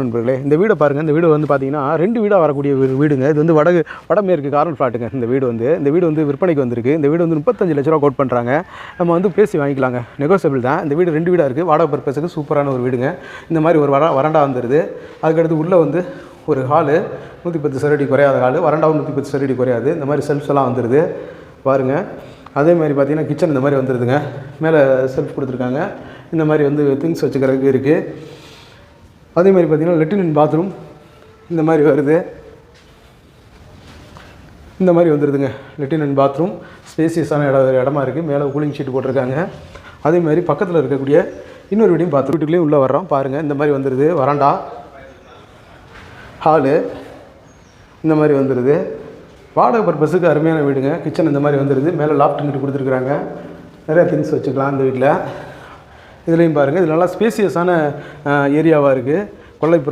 நண்பர்களே, இந்த வீடை பாருங்கள். இந்த வீடு வந்து பார்த்தீங்கன்னா 2 வீடாக வரக்கூடிய வீடுங்க. இது வந்து வடமேற்கு கார்னர் ஃப்ளாட்டுங்க. இந்த வீடு வந்து விற்பனைக்கு வந்திருக்கு. இந்த வீடு வந்து 35 லட்ச ரூபா கோட் பண்ணுறாங்க. நம்ம வந்து பேசி வாங்கிக்கலாங்க, நெகோசியபிள் தான். இந்த வீடு 2 வீடாக இருக்குது. வாடகை பர்பஸுக்கு சூப்பரான ஒரு வீடுங்க. இந்த மாதிரி ஒரு வராண்டா வந்துடுது. அதுக்கடுத்து உள்ளே வந்து ஒரு ஹாலு 110 சதுரடி குறையாத ஹாலு, வராண்டாவும் 110 சதுரடி குறையாது. இந்த மாதிரி செல்ஃப்ஸ் எல்லாம் வந்துடுது பாருங்கள். அதே மாதிரி பார்த்தீங்கன்னா கிச்சன் இந்த மாதிரி வந்துடுதுங்க. மேலே செல்ஃப் கொடுத்துருக்காங்க. இந்த மாதிரி வந்து திங்ஸ் வச்சுக்கிறதுக்கு இருக்குது. அதே மாதிரி பார்த்திங்கன்னா லெட்டின் அண்ட் பாத்ரூம் இந்த மாதிரி வருது. இந்த மாதிரி வந்துடுதுங்க. லெட்டின் அண்ட் பாத்ரூம் ஸ்பேசியஸான இடமா இருக்குது. மேலே கூலிங் ஷீட் போட்டிருக்காங்க. அதே மாதிரி பக்கத்தில் இருக்கக்கூடிய இன்னொரு வீட்டையும் பாத்ரூம் வீட்டுக்குள்ளேயும் உள்ளே வர்றோம் பாருங்கள். இந்த மாதிரி வந்துடுது. வராண்டா, ஹாலு இந்த மாதிரி வந்துடுது. வாடகை பர்பஸுக்கு அருமையான வீடுங்க. கிச்சன் இந்த மாதிரி வந்துடுது. மேலே லாஃப்ட்டுங்கிட்டு கொடுத்துருக்குறாங்க. நிறையா திங்ஸ் வச்சுக்கலாம் இந்த வீட்டில். இதுலேயும் பாருங்கள், இது நல்லா ஸ்பேசியஸான ஏரியாவாக இருக்குது. கொல்லைப்புறம்